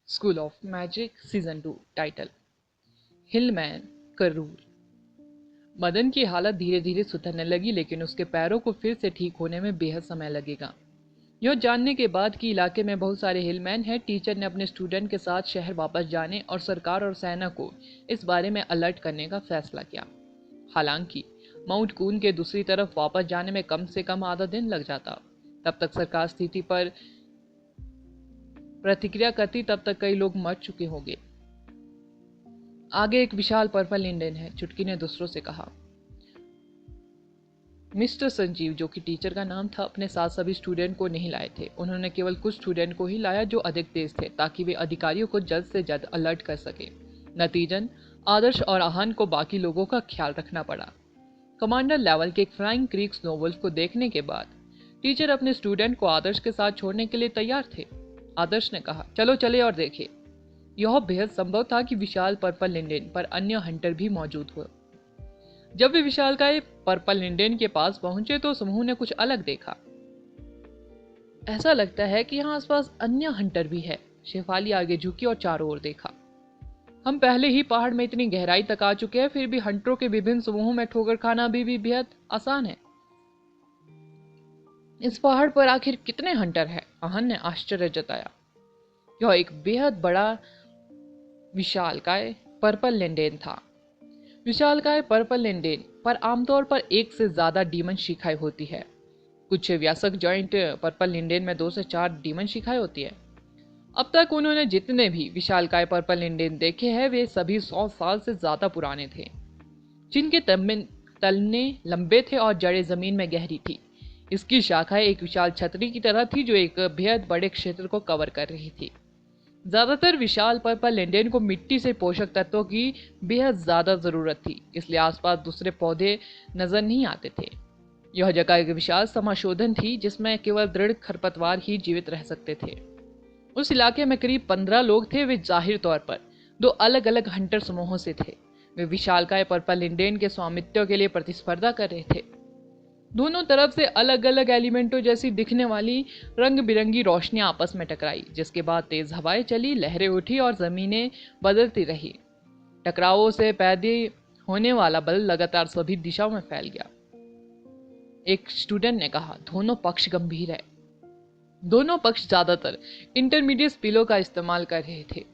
School of magic season 2 title Hillman Karur. Madan की हालत धीरे धीरे सुधरने लगी, लेकिन उसके पैरों को फिर से ठीक होने में बेहद समय लगेगा। यह जानने के बाद कि इलाके में बहुत सारे हिलमैन हैं, टीचर ने अपने स्टूडेंट के साथ शहर वापस जाने और सरकार और सेना को इस बारे में अलर्ट करने का फैसला किया। हालांकि माउंट कून के दूसरी तरफ वापस जाने में कम से कम आधा दिन लग जाता। तब तक सरकार स्थिति पर प्रतिक्रिया करती, तब तक कई लोग मर चुके होंगे। आगे एक विशाल पर्पल इंडियन है, चुटकी ने दूसरों से कहा। मिस्टर संजीव, जो कि टीचर का नाम था, अपने साथ सभी स्टूडेंट को नहीं लाए थे। उन्होंने केवल कुछ स्टूडेंट को ही लाया जो अधिक तेज थे, ताकि वे अधिकारियों को जल्द से जल्द अलर्ट कर सके। नतीजन आदर्श और आहन को बाकी लोगों का ख्याल रखना पड़ा। कमांडर लेवल के एक फ्लाइंग क्रीक स्नोवुल्फ को देखने के बाद टीचर अपने स्टूडेंट को आदर्श के साथ छोड़ने के लिए तैयार थे। आदर्श ने कहा, चलो चले और देखें। यह बेहद संभव था कि विशाल पर्पल इंडियन पर अन्य हंटर भी मौजूद हो। जब वे विशालकाय पर्पल इंडियन के पास पहुंचे तो समूह ने कुछ अलग देखा। ऐसा लगता है कि यहाँ आसपास अन्य हंटर भी है। शेफाली आगे झुकी और चारों ओर देखा। हम पहले ही पहाड़ में इतनी गहराई तक आ चुके हैं, फिर भी हंटरों के विभिन्न समूहों में ठोकर खाना भी बेहद आसान है। इस पहाड़ पर आखिर कितने हंटर हैं? आहन ने आश्चर्य जताया। यह एक बेहद बड़ा विशालकाय पर्पल लिंडेन था। विशालकाय पर्पल लिंडेन पर आमतौर पर एक से ज्यादा डीमन शिखाएं होती है। कुछ व्यासक जॉइंट पर्पल लिंडेन में 2 से 4 डीमन शिखाएं होती है। अब तक उन्होंने जितने भी विशालकाय पर्पल लिंडेन देखे हैं, वे सभी 100 साल से ज्यादा पुराने थे, जिनके तलने लंबे थे और जड़ें जमीन में गहरी थी। इसकी शाखाएं एक विशाल छतरी की तरह थी, जो एक बेहद बड़े क्षेत्र को कवर कर रही थी। ज्यादातर विशाल पर्पल लिंडेन को मिट्टी से पोषक तत्वों की बेहद ज्यादा जरूरत थी, इसलिए आसपास दूसरे पौधे नजर नहीं आते थे। यह जगह एक विशाल समाशोधन थी, जिसमें केवल दृढ़ खरपतवार ही जीवित रह सकते थे। उस इलाके में करीब 15 लोग थे। वे जाहिर तौर पर 2 अलग अलग हंटर समूहों से थे। वे विशालकाय पर्पल लिंडेन के स्वामित्व के लिए प्रतिस्पर्धा कर रहे थे। दोनों तरफ से अलग अलग एलिमेंटों जैसी दिखने वाली रंग बिरंगी रोशनियां आपस में टकराई, जिसके बाद तेज हवाएं चली, लहरें उठी और जमीनें बदलती रही। टकरावों से पैदा होने वाला बल लगातार सभी दिशाओं में फैल गया। एक स्टूडेंट ने कहा, दोनों पक्ष गंभीर है। दोनों पक्ष ज्यादातर इंटरमीडिएट स्पिलों का इस्तेमाल कर रहे थे।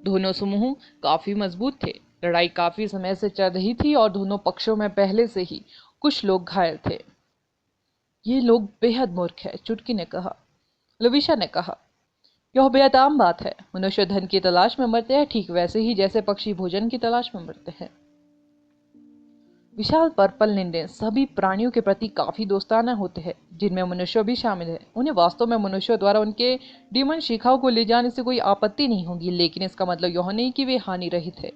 दोनों समूह काफी मजबूत थे। लड़ाई काफी समय से चल रही थी और दोनों पक्षों में पहले से ही कुछ लोग घायल थे। ये लोग बेहद मूर्ख है, चुटकी ने कहा। लविशा ने कहा, यह बेहद आम बात है। मनुष्य धन की तलाश में मरते हैं, ठीक वैसे ही जैसे पक्षी भोजन की तलाश में मरते हैं। विशाल पर्पल लिंडेन सभी प्राणियों के प्रति काफी दोस्ताना होते हैं, जिनमें मनुष्य भी शामिल है। उन्हें वास्तव में मनुष्यों द्वारा उनके डीमन शिखाओं को ले जाने से कोई आपत्ति नहीं होगी, लेकिन इसका मतलब यह नहीं कि वे हानि रहित है।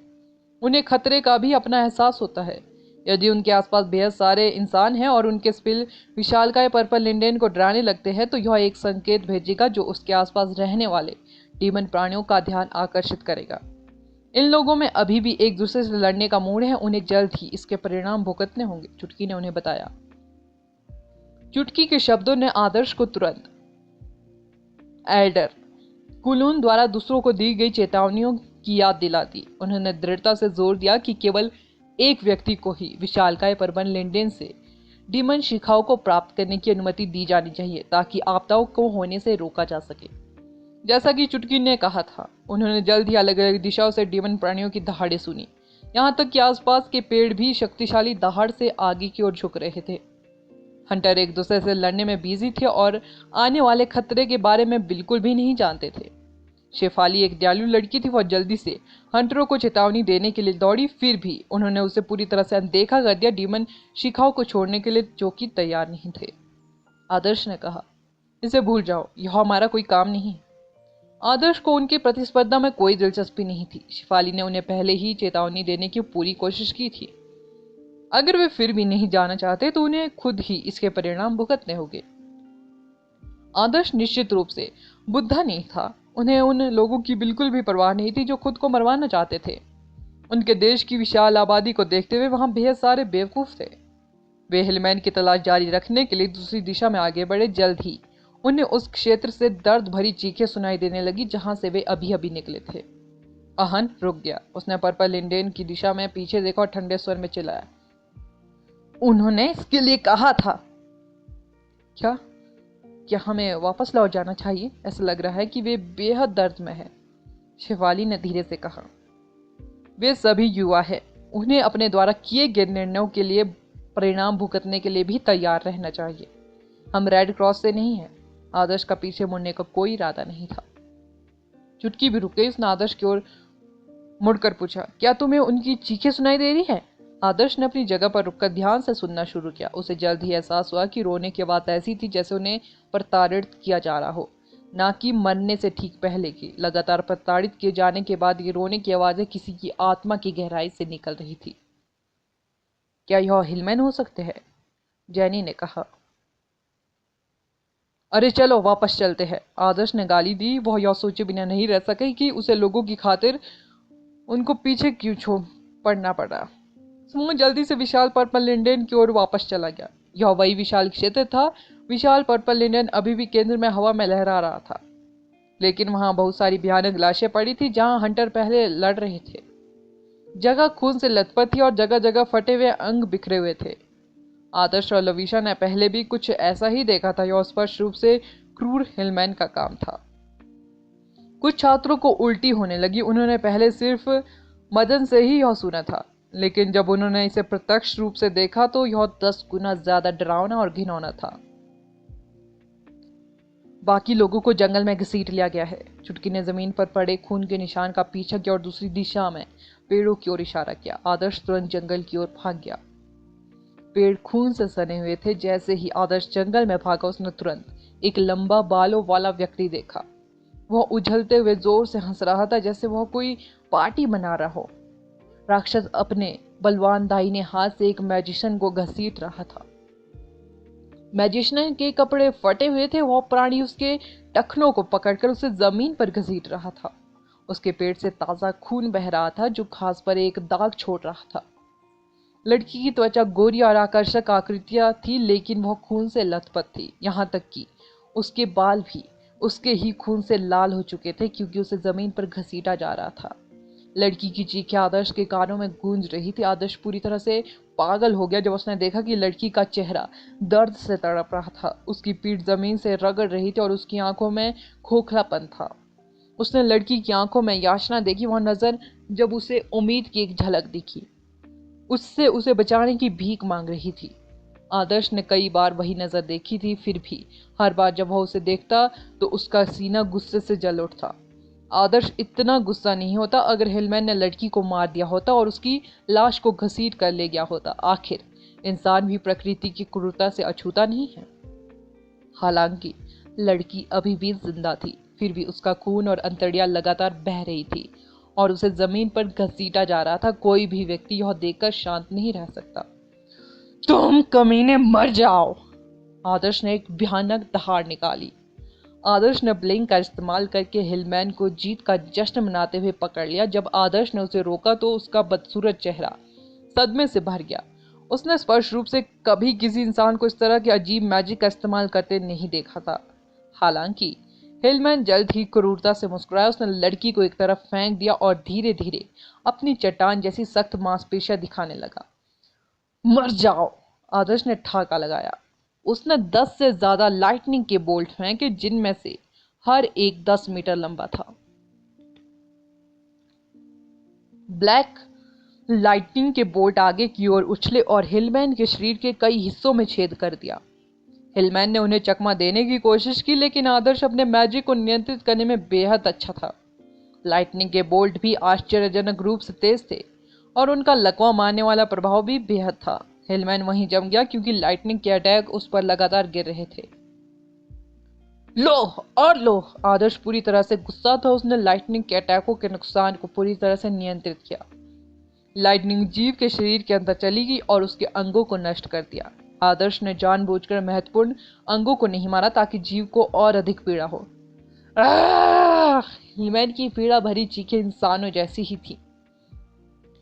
उन्हें खतरे का भी अपना एहसास होता है। यदि उनके आसपास बेहद सारे इंसान हैं और उनके स्पिल विशालकाय पर्पल लिंडेन को डराने लगते हैं, तो यह एक संकेत भेजेगा जो उसके आसपास रहने वाले डीमन प्राणियों का ध्यान आकर्षित करेगा। इन लोगों में अभी भी एक दूसरे से लड़ने का मूड है। उन्हें जल्द ही इसके परिणाम भुगतने होंगे, चुटकी ने उन्हें बताया। चुटकी के शब्दों ने आदर्श को तुरंत एल्डर कुलून द्वारा दूसरों को दी गई चेतावनियों की याद दिला दी। उन्होंने दृढ़ता से जोर दिया कि केवल एक व्यक्ति को ही विशालकाय पर्पल लिंडेन से डीमन शिखाओं को प्राप्त करने की अनुमति दी जानी चाहिए, ताकि आपदाओं को होने से रोका जा सके। जैसा कि चुटकी ने कहा था, उन्होंने जल्द ही अलग अलग दिशाओं से डीमन प्राणियों की दहाड़ें सुनी। यहाँ तक कि आसपास के पेड़ भी शक्तिशाली दहाड़ से आगे की ओर झुक रहे थे। हंटर एक दूसरे से लड़ने में बिजी थे और आने वाले खतरे के बारे में बिल्कुल भी नहीं जानते थे। शेफाली एक दयालु लड़की थी। वह जल्दी से हंटरों को चेतावनी देने के लिए दौड़ी, फिर भी उन्होंने उसे पूरी तरह से अनदेखा कर दिया। डीमन शिखाओं को छोड़ने के लिए जो कि तैयार नहीं थे। आदर्श ने कहा, इसे भूल जाओ, यह हमारा कोई काम नहीं। आदर्श को उनकी प्रतिस्पर्धा में कोई दिलचस्पी नहीं थी। शेफाली ने उन्हें पहले ही चेतावनी देने की पूरी कोशिश की थी। अगर वे फिर भी नहीं जाना चाहते तो उन्हें खुद ही इसके परिणाम भुगतने होंगे। आदर्श निश्चित रूप से बुद्धा नहीं था। उन्हें उन लोगों की बिल्कुल भी परवाह नहीं थी जो खुद को मरवाना चाहते थे। उनके देश की विशाल आबादी को देखते हुए वहां बेहद सारे बेवकूफ थे। वे हिलमैन की तलाश जारी रखने के लिए दूसरी दिशा में आगे बढ़े। जल्द ही उन्हें उस क्षेत्र से दर्द भरी चीखें सुनाई देने लगी जहां से वे अभी अभी निकले थे। आहन रुक गया। उसने पर्पल लिंडेन की दिशा में पीछे देखा और ठंडे स्वर में चिल्लाया, उन्होंने इसके लिए कहा था। क्या क्या हमें वापस लौट जाना चाहिए? ऐसा लग रहा है कि वे बेहद दर्द में है, शेफाली ने धीरे से कहा। वे सभी युवा है, उन्हें अपने द्वारा किए गए निर्णयों के लिए परिणाम भुगतने के लिए भी तैयार रहना चाहिए। हम रेड क्रॉस से नहीं हैं। आदर्श का पीछे मुड़ने का कोई इरादा नहीं था। चुटकी भी रुक गई। उसने आदर्श की ओर मुड़कर पूछा, क्या तुम्हें उनकी चीखें सुनाई दे रही है? आदर्श ने अपनी जगह पर रुककर ध्यान से सुनना शुरू किया। उसे जल्द ही एहसास हुआ कि रोने की आवाज ऐसी थी जैसे उन्हें प्रताड़ित किया जा रहा हो, ना कि मरने से ठीक पहले की। लगातार प्रताड़ित किए जाने के बाद ये रोने की आवाजें किसी की आत्मा की गहराई से निकल रही थी। क्या यह हिलमैन हो सकते हैं? जैनी ने कहा। अरे चलो वापस चलते हैं, आदर्श ने गाली दी। वह यह सोचे बिना नहीं रह सके कि उसे लोगों की खातिर उनको पीछे क्यों छोड़ पड़ना पड़ा। समूह जल्दी से विशाल पर्पल लिंडेन की ओर वापस चला गया। यह वही विशाल क्षेत्र था। विशाल पर्पल लिंडेन अभी भी केंद्र में हवा में लहरा रहा था, लेकिन वहां बहुत सारी भयानक लाशें पड़ी थी जहां हंटर पहले लड़ रहे थे। जगह खून से लथपथ थी और जगह जगह फटे हुए अंग बिखरे हुए थे। आदर्श और लवीशा ने पहले भी कुछ ऐसा ही देखा था। यह स्पष्ट रूप से क्रूर हिलमैन का काम था। कुछ छात्रों को उल्टी होने लगी। उन्होंने पहले सिर्फ मदन से ही यह सुना था, लेकिन जब उन्होंने इसे प्रत्यक्ष रूप से देखा तो यह 10 गुना ज्यादा डरावना और घिनौना था। बाकी लोगों को जंगल में घसीट लिया गया है। चुटकी ने जमीन पर पड़े खून के निशान का पीछा किया और दूसरी दिशा में पेड़ों की ओर इशारा किया। आदर्श तुरंत जंगल की ओर भाग गया। पेड़ खून से सने हुए थे। जैसे ही आदर्श जंगल में भागा, उसने तुरंत एक लंबा बालों वाला व्यक्ति देखा। वह उछलते हुए जोर से हंस रहा था, जैसे वह कोई पार्टी मना रहा हो। राक्षस अपने बलवान दाहिने हाथ से एक मैजिशियन को घसीट रहा था। मैजिशियन के कपड़े फटे हुए थे। वह प्राणी उसके टखनों को पकड़कर उसे जमीन पर घसीट रहा था। उसके पेट से ताजा खून बह रहा था जो घास पर एक दाग छोड़ रहा था। लड़की की त्वचा गोरी और आकर्षक आकृतियां थी, लेकिन वह खून से लथपथ थी। यहाँ तक कि उसके बाल भी उसके ही खून से लाल हो चुके थे, क्योंकि उसे जमीन पर घसीटा जा रहा था। लड़की की चीखें आदर्श के कानों में गूंज रही थी। आदर्श पूरी तरह से पागल हो गया जब उसने देखा कि लड़की का चेहरा दर्द से तड़प रहा था। उसकी पीठ जमीन से रगड़ रही थी और उसकी आंखों में खोखलापन था। उसने लड़की की आंखों में याचना देखी। वह नजर जब उसे उम्मीद की एक झलक दिखी, उससे उसे बचाने की भीख मांग रही थी। आदर्श ने कई बार वही नजर देखी थी, फिर भी हर बार जब वह उसे देखता तो उसका सीना गुस्से से जल उठता। आदर्श इतना गुस्सा नहीं होता अगर हिलमैन ने लड़की को मार दिया होता और उसकी लाश को घसीट कर ले गया होता। आखिर इंसान भी प्रकृति की क्रूरता से अछूता नहीं है। हालांकि लड़की अभी भी जिंदा थी, फिर भी उसका खून और अंतड़ियां लगातार बह रही थी और उसे जमीन पर घसीटा जा रहा था। कोई भी व्यक्ति यह देखकर शांत नहीं रह सकता। तुम कमीने मर जाओ! आदर्श ने एक भयानक दहाड़ निकाली। आदर्श ने ब्लिंक का इस्तेमाल करके हिलमैन को जीत का जश्न मनाते हुए पकड़ लिया। जब आदर्श ने उसे रोका तो उसका बदसूरत चेहरा सदमे से भर गया। उसने स्पष्ट रूप से कभी किसी इंसान को इस तरह के अजीब मैजिक का इस्तेमाल करते नहीं देखा था। हालांकि हिलमैन जल्द ही क्रूरता से मुस्कुराया। उसने लड़की को एक तरफ फेंक दिया और धीरे धीरे अपनी चट्टान जैसी सख्त मांसपेशियां दिखाने लगा। मर जाओ! आदर्श ने ठाका लगाया। उसने 10 से ज्यादा लाइटनिंग के बोल्ट फेंके, जिनमें से हर एक 10 मीटर लंबा था। ब्लैक लाइटनिंग के बोल्ट आगे की ओर उछले और हिलमैन के शरीर के कई हिस्सों में छेद कर दिया। हिलमैन ने उन्हें चकमा देने की कोशिश की, लेकिन आदर्श अपने मैजिक को नियंत्रित करने में बेहद अच्छा था। लाइटनिंग के बोल्ट भी आश्चर्यजनक रूप से तेज थे और उनका लकवा मारने वाला प्रभाव भी बेहद था। हिलमैन वहीं जम गया क्योंकि लाइटनिंग के अटैक उस पर लगातार गिर रहे थे। लो और लो! आदर्श पूरी तरह से गुस्सा था। उसने लाइटनिंग के अटैकों के नुकसान को पूरी तरह से नियंत्रित किया। लाइटनिंग जीव के शरीर के अंदर चली गई और उसके अंगों को नष्ट कर दिया। आदर्श ने जानबूझकर महत्वपूर्ण अंगों को नहीं मारा ताकि जीव को और अधिक पीड़ा हो। हिलमैन की पीड़ा भरी चीखें इंसानों जैसी ही थी।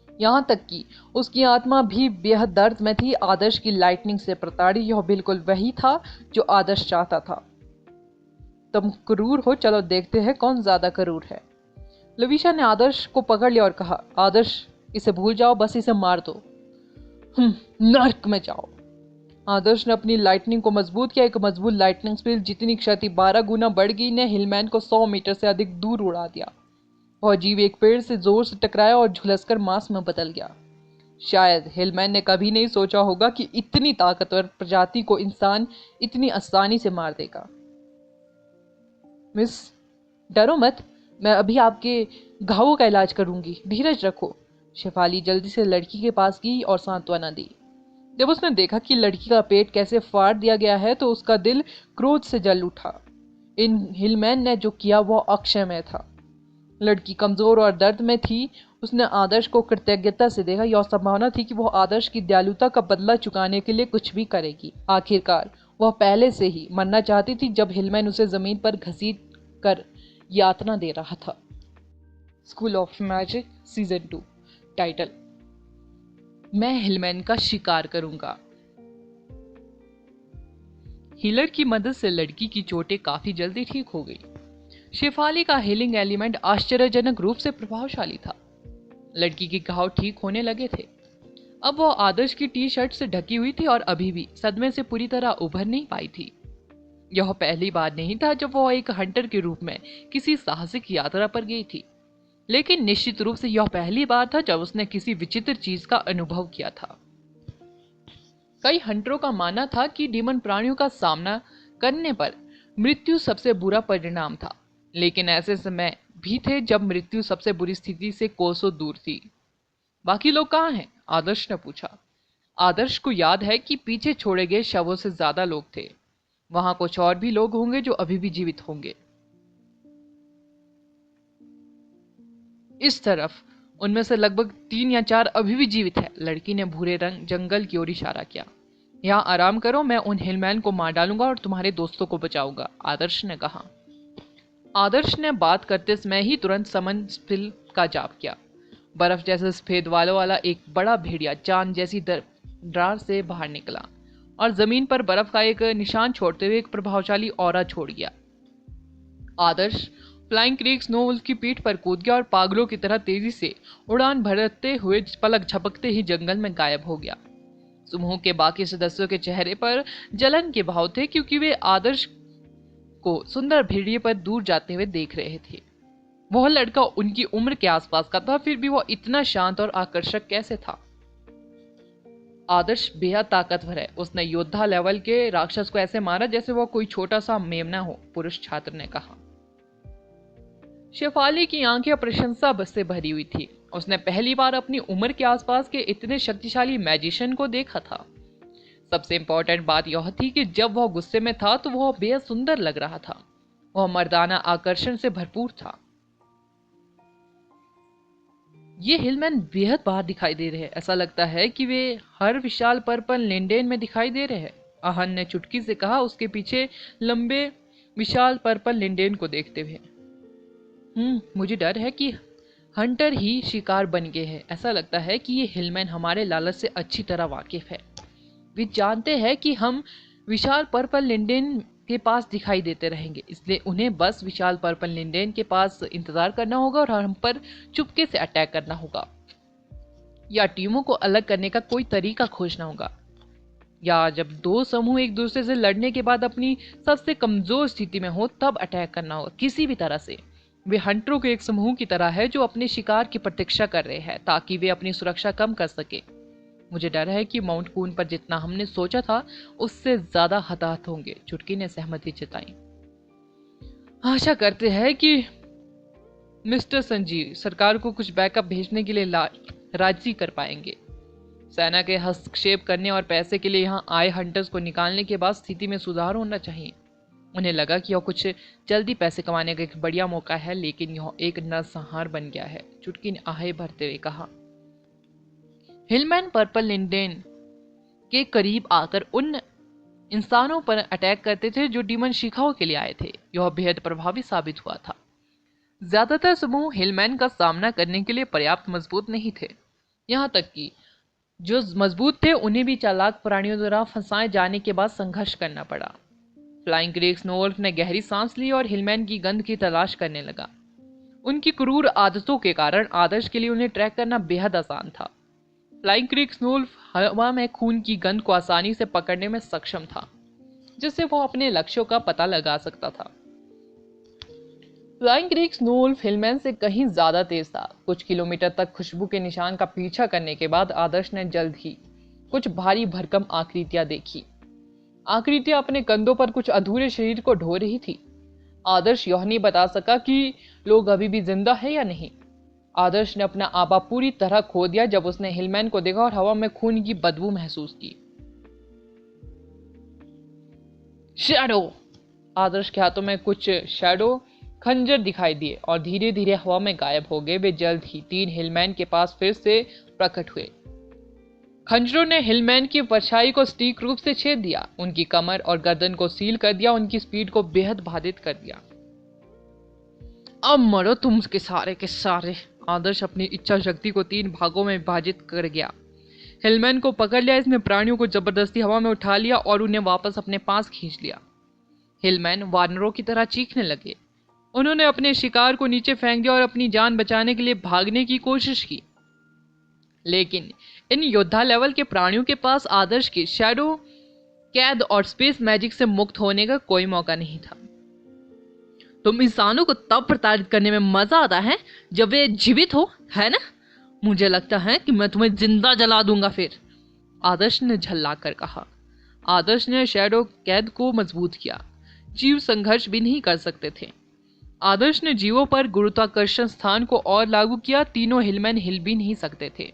यहाँ तक कि उसकी आत्मा भी बेहद दर्द में थी। आदर्श की लाइटनिंग से प्रताड़ित यह बिल्कुल वही था जो आदर्श चाहता था। तुम क्रूर हो, चलो देखते हैं कौन ज्यादा क्रूर है। लवीशा ने आदर्श को पकड़ लिया और कहा, आदर्श इसे भूल जाओ, बस इसे मार दो। नर्क में जाओ। आदर्श ने अपनी लाइटनिंग को मजबूत किया। एक मजबूत लाइटनिंग स्पीड, जितनी क्षति 12 गुना बढ़ गई, ने हिलमैन को 100 मीटर से अधिक दूर उड़ा दिया। वह जीव एक पेड़ से जोर से टकराया और झुलसकर मांस में बदल गया। शायद हिलमैन ने कभी नहीं सोचा होगा कि इतनी ताकतवर प्रजाति को इंसान इतनी आसानी से मार देगा। मिस, डरो मत, मैं अभी आपके घावों का इलाज करूंगी, धीरज रखो। शेफाली जल्दी से लड़की के पास गई और सांत्वना दी। जब उसने देखा कि लड़की का पेट कैसे फाड़ दिया गया है तो उसका दिल क्रोध से जल उठा। इन हिलमैन ने जो किया वह अक्षम्य था। लड़की कमजोर और दर्द में थी। उसने आदर्श को कृतज्ञता से देखा। यह संभावना थी कि वह आदर्श की दयालुता का बदला चुकाने के लिए कुछ भी करेगी। आखिरकार वह पहले से ही मरना चाहती थी जब हिलमैन उसे जमीन पर घसीट कर यातना दे रहा था। School of magic season 2। Title, मैं हिलमैन का शिकार करूंगा। हीलर की मदद से लड़की की चोटें काफी जल्दी ठीक हो गई। शेफाली का हीलिंग एलिमेंट आश्चर्यजनक रूप से प्रभावशाली था। लड़की के घाव ठीक होने लगे थे। अब वह आदर्श की टी शर्ट से ढकी हुई थी और अभी भी सदमे से पूरी तरह उभर नहीं पाई थी। यह पहली बार नहीं था जब वह एक हंटर के रूप में किसी साहसिक यात्रा पर गई थी, लेकिन निश्चित रूप से यह पहली बार था जब उसने किसी विचित्र चीज का अनुभव किया था। कई हंटरों का मानना था कि डीमन प्राणियों का सामना करने पर मृत्यु सबसे बुरा परिणाम था, लेकिन ऐसे समय भी थे जब मृत्यु सबसे बुरी स्थिति से कोसों दूर थी। बाकी लोग कहाँ हैं? आदर्श ने पूछा। आदर्श को याद है कि पीछे छोड़े गए शवों से ज्यादा लोग थे। वहां कुछ और भी लोग होंगे जो अभी भी जीवित होंगे। इस तरफ उनमें से लगभग 3 या 4 अभी भी जीवित है। लड़की ने भूरे रंग जंगल की ओर इशारा किया। यहाँ आराम करो, मैं उन हिलमैन को मार डालूंगा और तुम्हारे दोस्तों को बचाऊंगा, आदर्श ने कहा। आदर्श ने बात करते समय ही तुरंत समन स्पिल का जाप किया। बर्फ जैसे सफेद वालों वाला एक बड़ा भेड़िया चांद जैसी दरार से बाहर निकला और जमीन पर बर्फ का एक निशान छोड़ते हुए एक प्रभावशाली ऑरा छोड़ गया। आदर्श फ्लाइंग क्रीक स्नोवुल्फ की पीठ पर कूद गया और पागलों की तरह तेजी से उड़ान भरते हुए पलक झपकते ही जंगल में गायब हो गया। समूह के बाकी सदस्यों के चेहरे पर जलन के भाव थे, क्योंकि वे आदर्श को सुंदर भेड़िए पर दूर जाते हुए देख रहे थे। वह लड़का उनकी उम्र के आसपास का था, फिर भी वह इतना शांत और आकर्षक कैसे था? आदर्श बेहद ताकतवर है। उसने योद्धा लेवल के राक्षस को ऐसे मारा जैसे वह कोई छोटा सा मेमना हो, पुरुष छात्र ने कहा। शेफाली की आंखें प्रशंसा से भरी हुई थी। उसने पहली बार अपनी उम्र के आसपास के इतने शक्तिशाली मैजिशियन को देखा था। सबसे इंपॉर्टेंट बात यह थी कि जब वह गुस्से में था तो वह बेहद सुंदर लग रहा था। वह मर्दाना आकर्षण से भरपूर था। ये हिलमैन बेहद बाहर दिखाई दे रहे हैं। ऐसा लगता है कि वे हर विशाल पर्पल लिंडेन में दिखाई दे रहे हैं, आहन ने चुटकी से कहा, उसके पीछे लंबे विशाल पर्पल लिंडेन को देखते हुए। मुझे डर है कि हंटर ही शिकार बन गए हैं। ऐसा लगता है कि ये हिलमैन हमारे लालच से अच्छी तरह वाकिफ है। वे जानते हैं कि हम विशाल पर्पल लिंडेन के पास दिखाई देते रहेंगे, इसलिए उन्हें बस विशाल पर्पल लिंडेन के पास इंतजार करना होगा और हम पर चुपके से अटैक करना होगा, या टीमों को अलग करने का कोई तरीका खोजना होगा, या जब दो समूह एक दूसरे से लड़ने के बाद अपनी सबसे कमजोर स्थिति में हो तब अटैक करना होगा। किसी भी तरह से वे हंटरों के एक समूह की तरह है जो अपने शिकार की प्रतीक्षा कर रहे हैं ताकि वे अपनी सुरक्षा कम कर सके। मुझे डर है कि माउंट कून पर जितना हमने सोचा था उससे ज्यादा हताहत होंगे, चुटकी ने सहमति जताई। आशा करते हैं कि मिस्टर संजीव सरकार को कुछ बैकअप भेजने के लिए राजी कर पाएंगे। सेना के हस्तक्षेप करने और पैसे के लिए यहाँ आए हंटर्स को निकालने के बाद स्थिति में सुधार होना चाहिए। उन्हें लगा कि यह कुछ जल्दी पैसे कमाने का एक बढ़िया मौका है, लेकिन यह एक नरसंहार बन गया है, चुटकी ने आहें भरते हुए कहा। हिलमैन पर्पल लिंडेन के करीब आकर उन इंसानों पर अटैक करते थे जो डीमन शिखाओं के लिए आए थे। यह बेहद प्रभावी साबित हुआ था। ज्यादातर समूह हिलमैन का सामना करने के लिए पर्याप्त मजबूत नहीं थे। यहाँ तक कि जो मजबूत थे उन्हें भी चालाक प्राणियों द्वारा फंसाए जाने के बाद संघर्ष करना पड़ा। फ्लाइंग क्रेग स्नोवुल्फ ने गहरी सांस ली और हिलमैन की गंध की तलाश करने लगा। उनकी क्रूर आदतों के कारण आदर्श के लिए उन्हें ट्रैक करना बेहद आसान था। फ्लाइंग क्रेग स्नोवुल्फ हवा में खून की गंध को आसानी से पकड़ने में सक्षम था, जिससे वो अपने लक्ष्यों का पता लगा सकता था। फ्लाइंग क्रेग स्नोवुल्फ हिलमैन से कहीं ज्यादा तेज था। कुछ किलोमीटर तक खुशबू के निशान का पीछा करने के बाद आदर्श ने जल्द ही कुछ भारी भरकम आकृतियां देखी। आकृतियां अपने कंधों पर कुछ अधूरे शरीर को ढो रही थी। आदर्श यह नहीं बता सका कि लोग अभी भी जिंदा है या नहीं। आदर्श ने अपना आपा पूरी तरह खो दिया जब उसने हिलमैन को देखा और हवा में खून की बदबू महसूस की। शैडो! आदर्श के हाथों में कुछ शैडो खंजर दिखाई दिए और धीरे धीरे हवा में गायब हो गए। वे जल्द ही 3 हिलमैन के पास फिर से प्रकट हुए। खंजरों ने हिलमैन की परछाई को सटीक रूप से छेद दिया, उनकी कमर और गर्दन को सील कर दिया, उनकी स्पीड को बेहद बाधित कर दिया। अब मरो तुम के सारे। आदर्श अपनी इच्छा शक्ति को 3 भागों में विभाजित कर गया। हिलमैन को पकड़ लिया, इसने प्राणियों को जबरदस्ती हवा में उठा लिया और उन्हें वापस अपने पास खींच लिया। हिलमैन वानरों की तरह चीखने लगे। उन्होंने अपने शिकार को नीचे फेंक दिया और अपनी जान बचाने के लिए भागने की कोशिश की, लेकिन इन योद्धा लेवल के प्राणियों के पास आदर्श की शैडो कैद और स्पेस मैजिक से मुक्त होने का कोई मौका नहीं था। तुम इंसानों को तब प्रताड़ित करने में मजा आता है जब वे जीवित हो, है ना? मुझे लगता है कि मैं तुम्हें जिंदा जला दूंगा फिर, आदर्श ने झल्लाकर कहा। आदर्श ने शैडो कैद को मजबूत किया। जीव संघर्ष भी नहीं कर सकते थे। आदर्श ने जीवों पर गुरुत्वाकर्षण स्थान को और लागू किया। तीनों हिलमैन हिल भी नहीं सकते थे।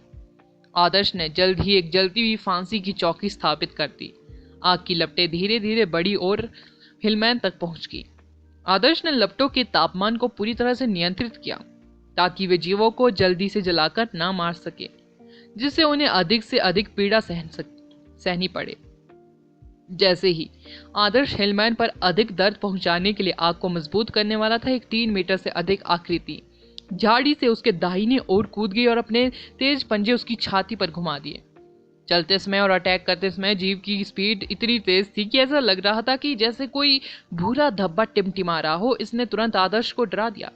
आदर्श ने जल्द ही एक जलती हुई फांसी की चौकी स्थापित कर दी। आग की लपटें धीरे धीरे बड़ी और हिलमैन तक पहुंच गई। आदर्श ने लपटों के तापमान को पूरी तरह से नियंत्रित किया ताकि वे जीवों को जल्दी से जलाकर ना मार सके, जिससे उन्हें अधिक से अधिक पीड़ा सहनी पड़े। जैसे ही आदर्श हिलमैन पर अधिक दर्द पहुंचाने के लिए आग को मजबूत करने वाला था, एक 3 मीटर से अधिक आकृति झाड़ी से उसके दाहिने ओर कूद गई और अपने तेज पंजे उसकी छाती पर घुमा दिए। चलते समय और अटैक करते समय जीव की स्पीड इतनी तेज थी कि ऐसा लग रहा था कि जैसे कोई भूरा धब्बा टिमटिमा रहा हो। इसने तुरंत आदर्श को डरा दिया।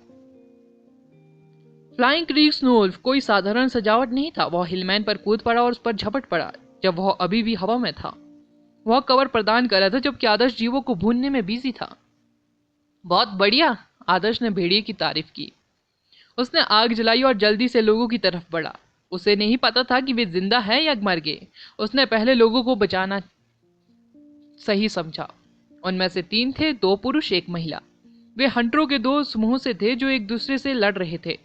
फ्लाइंग क्रेग स्नोवुल्फ कोई साधारण सजावट नहीं था। वह हिलमैन पर कूद पड़ा और उस पर झपट पड़ा जब वह अभी भी हवा में था। वह कवर प्रदान कर रहा था जबकि आदर्श जीवों को भूनने में बिजी था। बहुत बढ़िया, आदर्श ने भेड़िए की तारीफ की। उसने आग जलाई और जल्दी से लोगों की तरफ बढ़ा। उसे नहीं पता था कि वे जिंदा हैं या मर गए। उसने पहले लोगों को बचाना सही समझा। उनमें से 3 थे, 2 पुरुष 1 महिला। वे हंटरों के 2 समूह से थे जो एक दूसरे से लड़ रहे थे।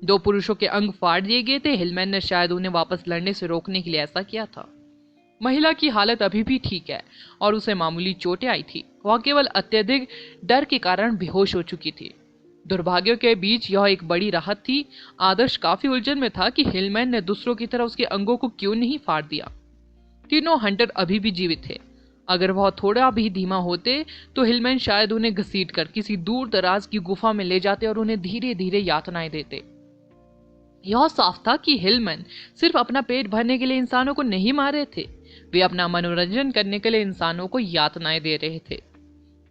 2 पुरुषों के अंग फाड़ दिए गए थे। हिलमैन ने शायद उन्हें वापस लड़ने से रोकने के लिए ऐसा किया था। महिला की हालत अभी भी ठीक है और उसे मामूली चोटें आई थी। वह केवल अत्यधिक डर के कारण बेहोश हो चुकी थी। दुर्भाग्य के बीच यह एक बड़ी राहत थी। आदर्श काफी उलझन में था कि हिलमैन ने दूसरों की तरह उसके अंगों को क्यों नहीं फाड़ दिया। तीनों हंटर अभी भी जीवित थे। अगर वह थोड़ा भी धीमा होते तो हिलमैन शायद उन्हें घसीटकर किसी दूर दराज की गुफा में ले जाते और उन्हें धीरे धीरे यातनाएं देते। यह साफ था कि हिलमैन सिर्फ अपना पेट भरने के लिए इंसानों को नहीं मार रहे थे। वे अपना मनोरंजन करने के लिए इंसानों को यातनाएं दे रहे थे।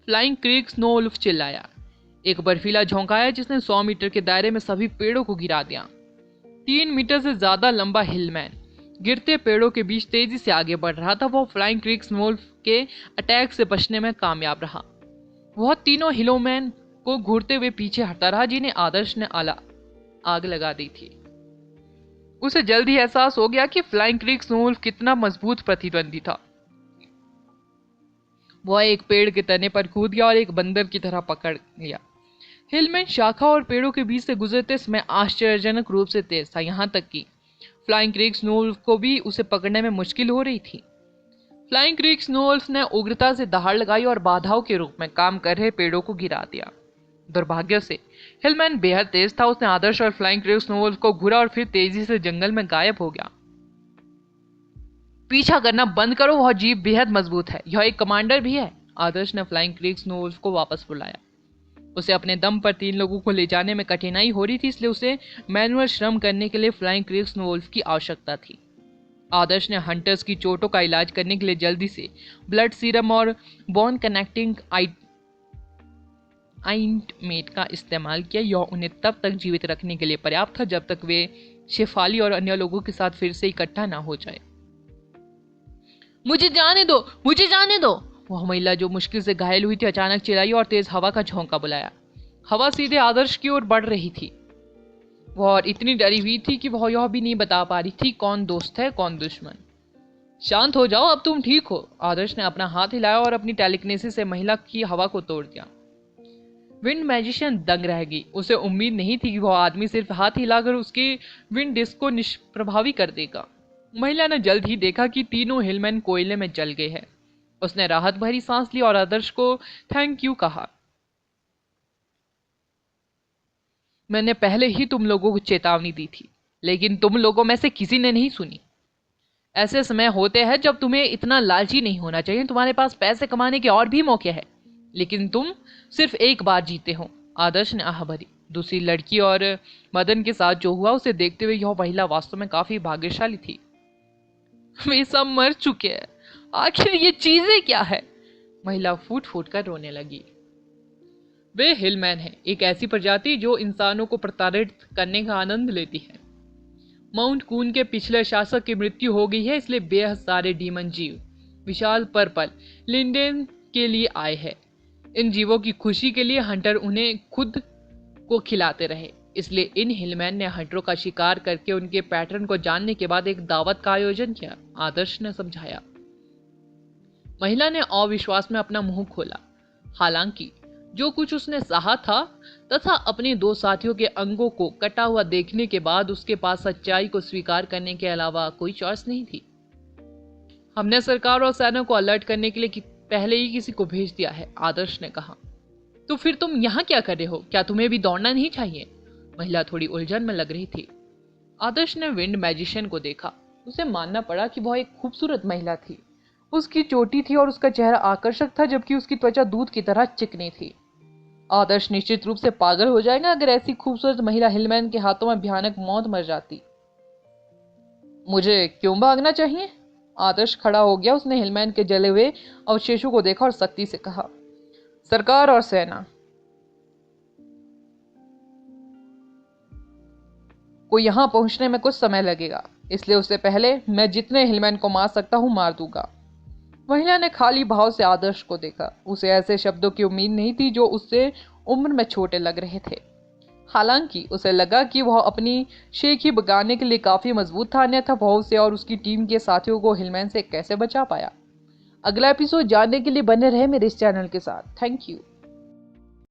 फ्लाइंग क्रेग स्नोवुल्फ चिल्लाया। एक बर्फीला झोंका आया जिसने 100 मीटर के दायरे में सभी पेड़ों को गिरा दिया। 3 मीटर से ज्यादा लंबा हिलमैन गिरते पेड़ों के बीच तेजी से आगे बढ़ रहा था। वह फ्लाइंग क्रेग स्नोवुल्फ के अटैक से बचने में कामयाब रहा। वह तीनों हिलमैन को घूरते हुए पीछे हटता रहा जिन्हें आदर्श ने आग लगा दी थी। उसे जल्द ही एहसास हो गया कि फ्लाइंग क्रेग स्नोवुल्फ कितना मजबूत प्रतिद्वंदी था। वह एक पेड़ के तने पर कूद गया और एक बंदर की तरह पकड़ लिया। हिलमैन शाखा और पेड़ों के बीच से गुजरते समय आश्चर्यजनक रूप से तेज था, यहाँ तक कि फ्लाइंग क्रेग स्नोवुल्फ को भी उसे पकड़ने में मुश्किल हो रही थी। फ्लाइंग क्रेग स्नोवुल्फ ने उग्रता से दहाड़ लगाई और बाधाओं के रूप में काम कर रहे पेड़ों को गिरा दिया। दुर्भाग्य से हिलमैन बेहद तेज था। उसने आदर्श और फ्लाइंग क्रेग स्नोवुल्फ को घुरा और फिर तेजी से जंगल में गायब हो गया। पीछा करना बंद करो, वह जीव बेहद मजबूत है। यह एक कमांडर भी है। आदर्श ने फ्लाइंग क्रेग स्नोवुल्फ को वापस बुलाया। उसे अपने दम पर 3 लोगों को ले जाने में कठिनाई हो रही थी, इसलिए उसे मैनुअल श्रम करने के लिए फ्लाइंग क्रेग स्नोवुल्फ की आवश्यकता थी। आदर्श ने हंटर्स की चोटों का इलाज करने के लिए जल्दी से ब्लड सीरम और बोन कनेक्टिंग आइंटमेंट का इस्तेमाल किया। यह उन्हें तब तक जीवित रखने के लिए पर्याप्त था जब तक वे शेफाली और अन्य लोगों के साथ फिर से इकट्ठा ना हो जाए। मुझे जाने दो, मुझे जाने दो, वह महिला जो मुश्किल से घायल हुई थी अचानक चिल्लाई और तेज हवा का झोंका बुलाया। हवा सीधे आदर्श की ओर बढ़ रही थी। वह और इतनी डरी हुई थी कि वह यह भी नहीं बता पा रही थी कौन दोस्त है कौन दुश्मन। शांत हो जाओ, अब तुम ठीक हो। आदर्श ने अपना हाथ हिलाया और अपनी टेलीकिनेसिस से महिला की हवा को तोड़ दिया। विंड मैजिशियन दंग रह गई। उसे उम्मीद नहीं थी कि वह आदमी सिर्फ हाथ हिलाकर उसके विंड डिस्क को निष्प्रभावी कर देगा। महिला ने जल्द ही देखा कि तीनों हिलमैन कोयले में जल गए हैं। उसने राहत भरी सांस ली और आदर्श को थैंक यू कहा। मैंने पहले ही तुम लोगों को चेतावनी दी थी, लेकिन तुम लोगों में से किसी ने नहीं सुनी। ऐसे समय होते हैं जब तुम्हें इतना लालची नहीं होना चाहिए। तुम्हारे पास पैसे कमाने के और भी मौके हैं, लेकिन तुम सिर्फ एक बार जीते हो। आदर्श ने आह भरी। दूसरी लड़की और मदन के साथ जो हुआ उसे देखते हुए यह महिला वास्तव में काफी भाग्यशाली थी। वे सब मर चुके हैं, आखिर ये चीजें क्या है? महिला फूट फूट कर रोने लगी। वे हिलमैन हैं, एक ऐसी प्रजाति जो इंसानों को प्रताड़ित करने का आनंद लेती है। माउंट कून के पिछले शासक की मृत्यु हो गई है, इसलिए बेहद सारे डीमन जीव विशाल पर्पल लिंडेन के लिए आए हैं। इन जीवों की खुशी के लिए हंटर उन्हें खुद को खिलाते रहे, इसलिए इन हिलमैन ने हंटरों का शिकार करके उनके पैटर्न को जानने के बाद एक दावत का आयोजन किया। आदर्श ने समझाया। महिला ने अविश्वास में अपना मुंह खोला। हालांकि जो कुछ उसने सहा था तथा अपने दो साथियों के अंगों को कटा हुआ देखने के बाद उसके पास सच्चाई को स्वीकार करने के अलावा कोई चॉइस नहीं थी। हमने सरकार और सेना को अलर्ट करने के लिए पहले ही किसी को भेज दिया है, आदर्श ने कहा। तो फिर तुम यहाँ क्या कर रहे हो? क्या तुम्हें भी दौड़ना नहीं चाहिए? महिला थोड़ी उलझन में लग रही थी। आदर्श ने विंड मैजिशियन को देखा। उसे मानना पड़ा कि वह एक खूबसूरत महिला थी। उसकी चोटी थी और उसका चेहरा आकर्षक था, जबकि उसकी त्वचा दूध की तरह चिकनी थी। आदर्श निश्चित रूप से पागल हो जाएगा अगर ऐसी खूबसूरत महिला हिलमैन के हाथों में भयानक मौत मर जाती। मुझे क्यों भागना चाहिए? आदर्श खड़ा हो गया। उसने हिलमैन के जले हुए अवशेषों को देखा और सख्ती से कहा, सरकार और सेना को यहां पहुंचने में कुछ समय लगेगा, इसलिए उससे पहले मैं जितने हिलमैन को मार सकता हूं मार दूंगा। महिला ने खाली भाव से आदर्श को देखा। उसे ऐसे शब्दों की उम्मीद नहीं थी जो उससे उम्र में छोटे लग रहे थे। हालांकि उसे लगा कि वह अपनी शेखी बगाने के लिए काफी मजबूत था, अन्यथा वह उसे और उसकी टीम के साथियों को हिलमैन से कैसे बचा पाया। अगला एपिसोड जानने के लिए बने रहे मेरे इस चैनल के साथ। Thank you.